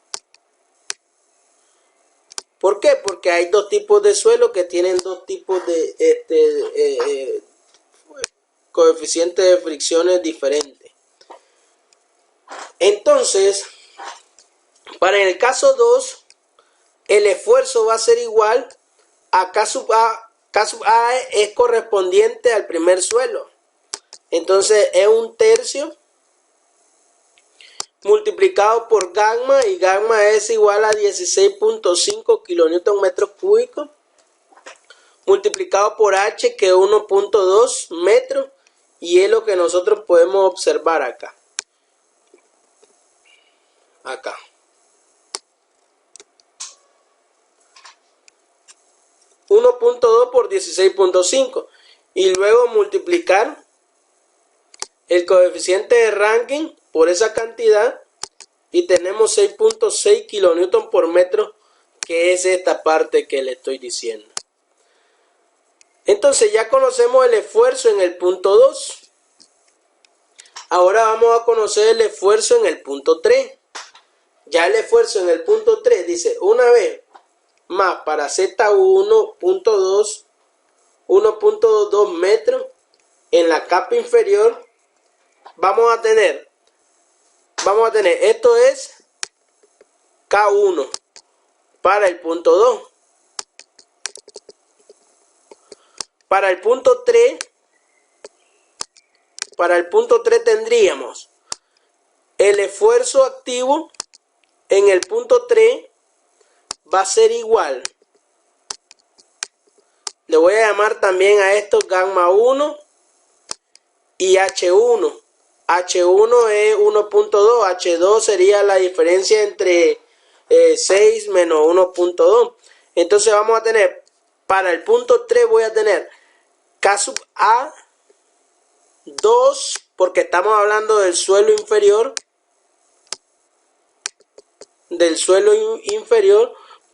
¿Por qué? Porque hay dos tipos de suelo que tienen dos tipos de coeficientes de fricciones diferentes. Entonces, para el caso 2, el esfuerzo va a ser igual a K sub A. K sub A es correspondiente al primer suelo. Entonces es un tercio multiplicado por gamma, y gamma es igual a 16.5 kilonewton metros cúbicos, multiplicado por H, que es 1.2 metros, y es lo que nosotros podemos observar acá. Acá. .2 por 16.5, y luego multiplicar el coeficiente de Rankine por esa cantidad, y tenemos 6.6 kilonewton por metro, que es esta parte que le estoy diciendo. Entonces ya conocemos el esfuerzo en el punto 2. Ahora vamos a conocer el esfuerzo en el punto 3. Ya el esfuerzo en el punto 3 dice: una vez más para Z1.2, 1.2 metros en la capa inferior, vamos a tener esto es K1 para el punto 2. Para el punto 3, tendríamos el esfuerzo activo en el punto 3 va a ser igual. Le voy a llamar también a esto gamma 1 y H1. H1 es 1.2, H2 sería la diferencia entre 6 menos 1.2. Entonces vamos a tener, para el punto 3 voy a tener K sub A 2, porque estamos hablando del suelo inferior,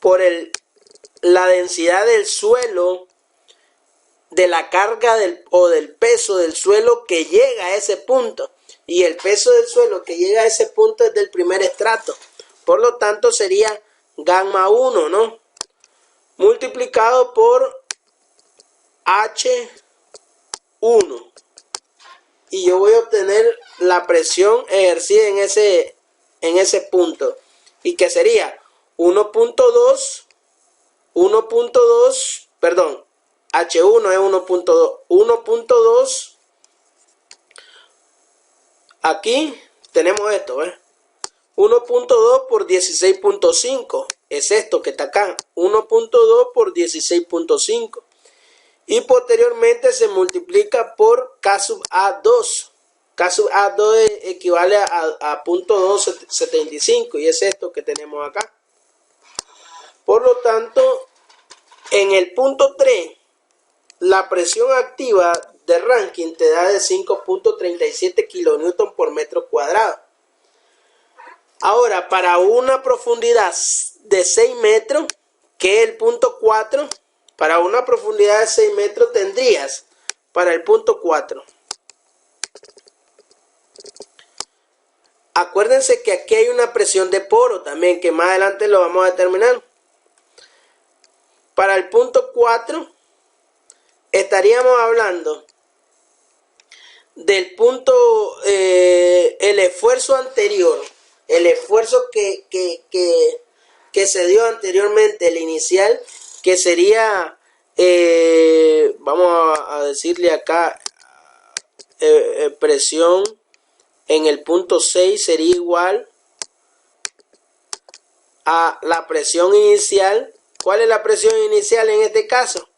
por la densidad del suelo, de la carga o del peso del suelo que llega a ese punto. Y el peso del suelo que llega a ese punto es del primer estrato. Por lo tanto sería gamma 1, ¿no? Multiplicado por H1. Y yo voy a obtener la presión ejercida en ese punto. Y que sería 1.2, perdón, H1 es 1.2. Aquí tenemos esto, ¿ves? 1.2 por 16.5. Es esto que está acá. 1.2 por 16.5. Y posteriormente se multiplica por K sub A2. K sub A2 equivale a 0.275. Y es esto que tenemos acá. Por lo tanto, en el punto 3, la presión activa de Rankine te da de 5.37 kilonewton por metro cuadrado. Ahora, para una profundidad de 6 metros, que es el punto 4, para una profundidad de 6 metros tendrías, para el punto 4, acuérdense que aquí hay una presión de poro también, que más adelante lo vamos a determinar. Para el punto 4, estaríamos hablando del punto, el esfuerzo anterior, el esfuerzo que se dio anteriormente, el inicial, que sería, vamos a decirle acá, presión en el punto 6 sería igual a la presión inicial. ¿Cuál es la presión inicial en este caso?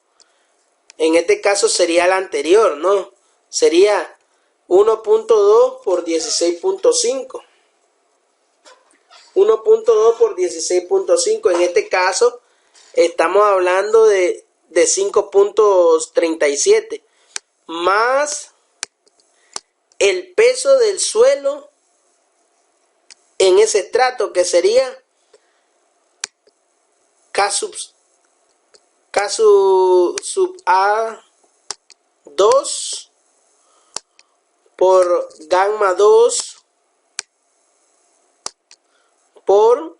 En este caso sería la anterior, ¿no? Sería 1.2 por 16.5. 1.2 por 16.5. En este caso estamos hablando de 5.37 más el peso del suelo en ese estrato, que sería K sub A2 por gamma 2 por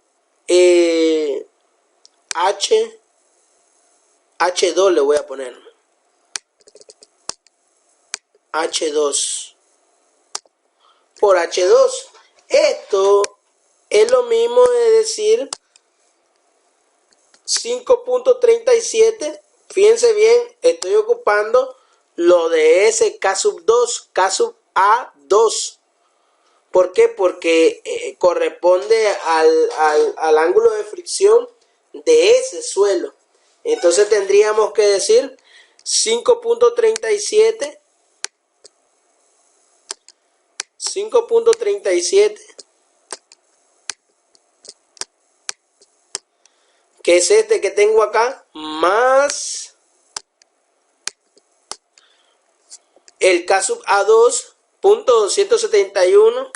H2 le voy a poner. H2 por H2. Esto es lo mismo de decir 5.37. Fíjense bien, estoy ocupando lo de ese K sub 2, K sub A2. ¿Por qué? Porque corresponde al ángulo de fricción de ese suelo. Entonces tendríamos que decir 5.37 que es este que tengo acá, más el K sub A2 .271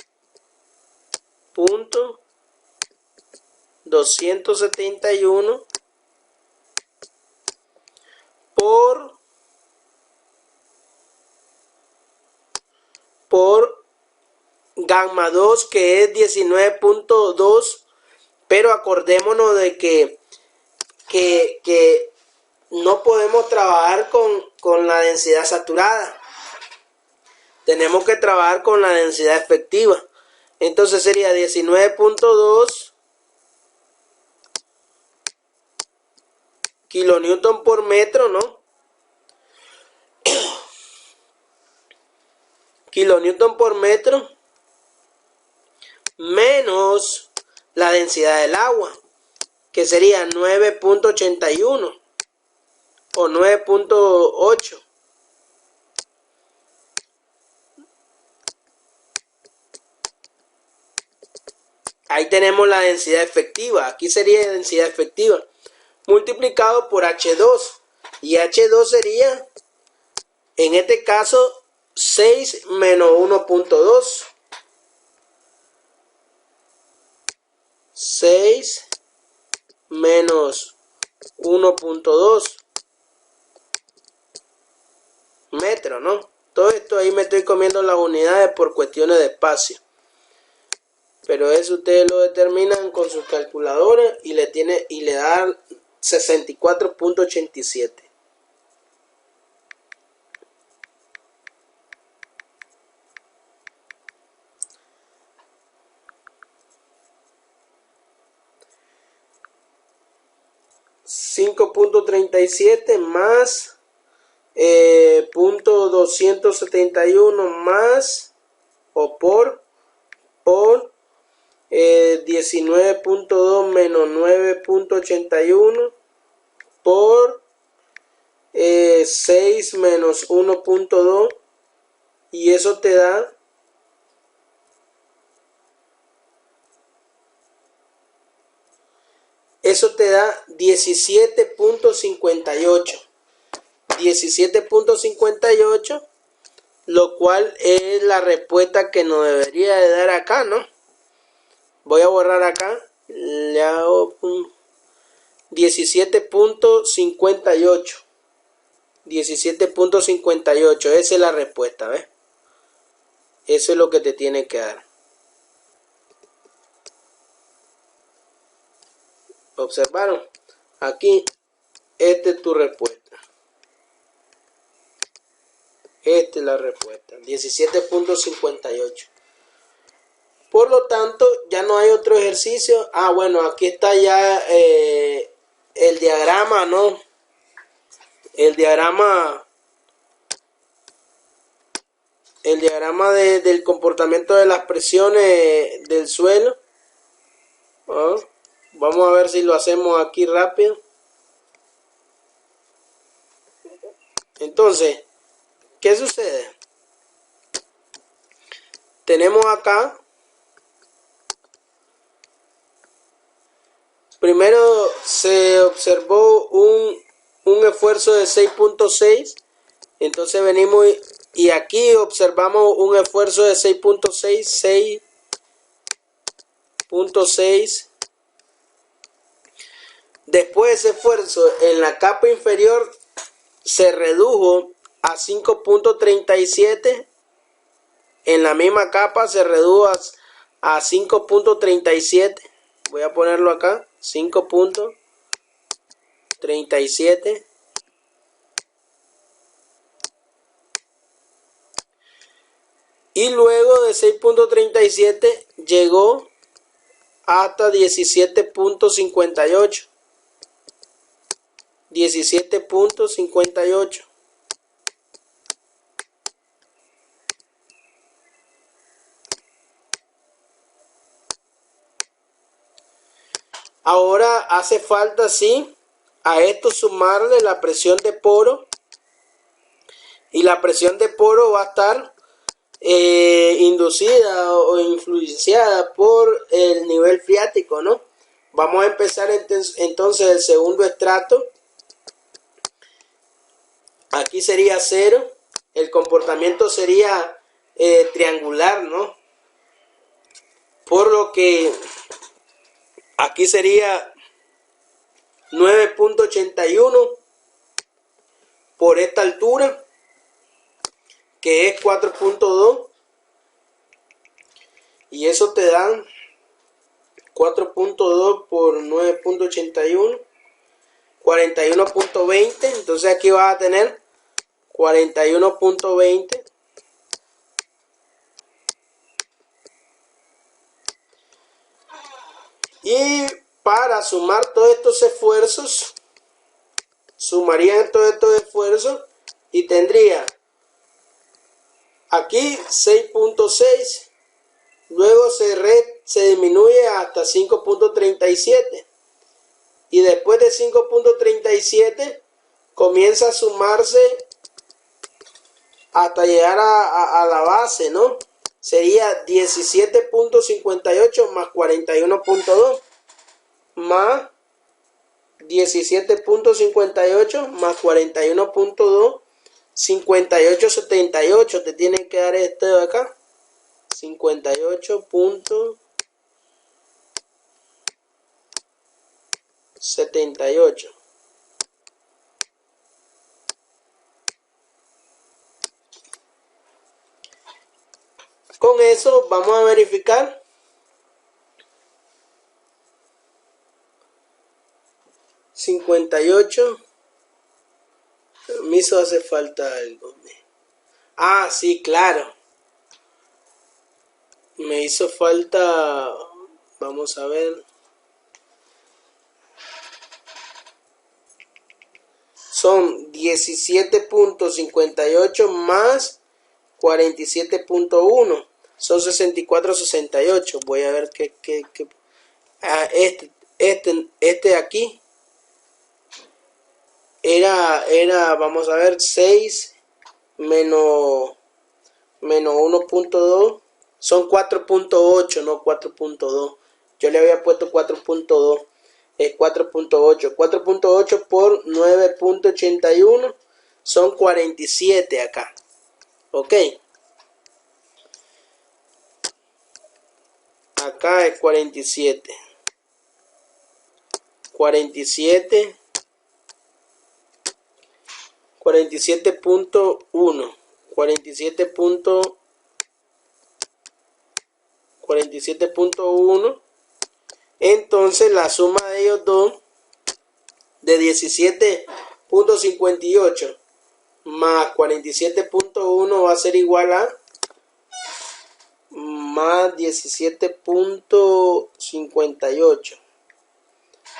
por gamma 2, que es 19.2, pero acordémonos de que no podemos trabajar con la densidad saturada. Tenemos que trabajar con la densidad efectiva. Entonces sería 19.2 kilonewton por metro, ¿no? Kilonewton por metro menos la densidad del agua, que sería 9.81 o 9.8. Ahí tenemos la densidad efectiva. Aquí sería densidad efectiva multiplicado por H2. Y H2 sería, en este caso, 6 menos 1.2. 6 menos 1.2 metros, ¿no? Todo esto ahí me estoy comiendo las unidades por cuestiones de espacio. Pero eso ustedes lo determinan con sus calculadoras y le dan 64.87. .37 más .271 más o por 19.2 menos 9.81 por 6 menos 1.2, y eso te da 17.58. 17.58, lo cual es la respuesta que nos debería de dar acá, ¿no? Voy a borrar acá, le hago 17.58. 17.58, esa es la respuesta, ¿ves? Eso es lo que te tiene que dar. ¿Observaron? Aquí, esta es tu respuesta. Esta es la respuesta, 17.58. Por lo tanto, ya no hay otro ejercicio. Bueno, aquí está ya el diagrama, ¿no? El diagrama del comportamiento de las presiones del suelo. Vamos a ver si lo hacemos aquí rápido. Entonces, ¿qué sucede? Tenemos acá, primero se observó un esfuerzo de 6.6, entonces venimos y aquí observamos un esfuerzo de 6.6, 6.6. Después ese esfuerzo en la capa inferior se redujo a 5.37. En la misma capa se redujo a 5.37. Voy a ponerlo acá. 5.37. Y luego de 6.37 llegó hasta 17.58. 17.58. Ahora hace falta, sí, a esto sumarle la presión de poro. Y la presión de poro va a estar inducida o influenciada por el nivel freático, ¿no? Vamos a empezar entonces el segundo estrato. Aquí sería 0. El comportamiento sería triangular, ¿no? Por lo que aquí sería 9.81 por esta altura, que es 4.2. Y eso te dan 4.2 por 9.81. 41.20. Entonces aquí vas a tener 41.20. Y para sumar todos estos esfuerzos, sumarían todos estos esfuerzos y tendría aquí 6.6. Luego se disminuye hasta 5.37. Y después de 5.37 comienza a sumarse hasta llegar a la base, ¿no? Sería 17.58 más 41.2 más 17.58 más 41.2, 58.78. Te tienen que dar este de acá, 58.78. Con eso vamos a verificar. Me hizo hace falta algo. Ah, sí, claro. Me hizo falta. Vamos a ver. Son 17.58 más 47.1. Son 64.68. Voy a ver qué. Este de aquí era, vamos a ver, 6 menos 1.2. Son 4.8, no 4.2. Yo le había puesto 4.2. Es 4.8. 4.8 por 9.81 son 47 acá. Ok. Acá es 47. 47. 47.1. 47.1. Entonces la suma de ellos dos, de 17.58 más 47.1, va a ser igual a más 17.58.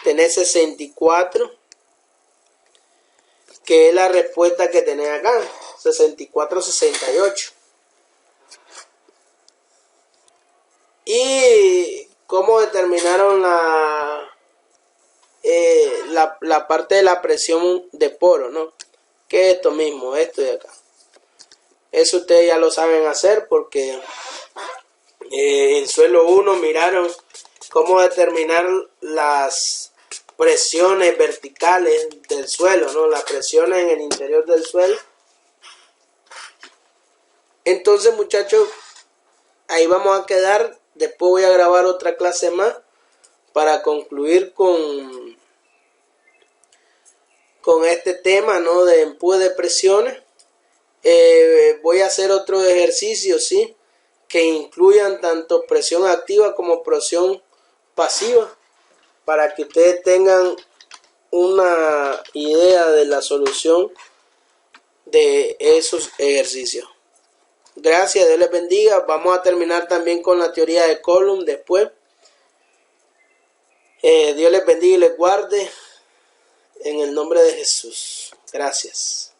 Tenés 64, que es la respuesta que tenés acá, 64.68. ¿Y cómo determinaron la parte de la presión de poro, no? que esto mismo, esto de acá. Eso ustedes ya lo saben hacer porque en suelo 1 miraron cómo determinar las presiones verticales del suelo, ¿no? Las presiones en el interior del suelo. Entonces, muchachos, ahí vamos a quedar. Después voy a grabar otra clase más para concluir con este tema, ¿no? De empuje de presiones. Voy a hacer otro ejercicio, ¿sí? Que incluyan tanto presión activa como presión pasiva, para que ustedes tengan una idea de la solución de esos ejercicios. Gracias, Dios les bendiga. Vamos a terminar también con la teoría de Coulomb después. Dios les bendiga y les guarde en el nombre de Jesús. Gracias.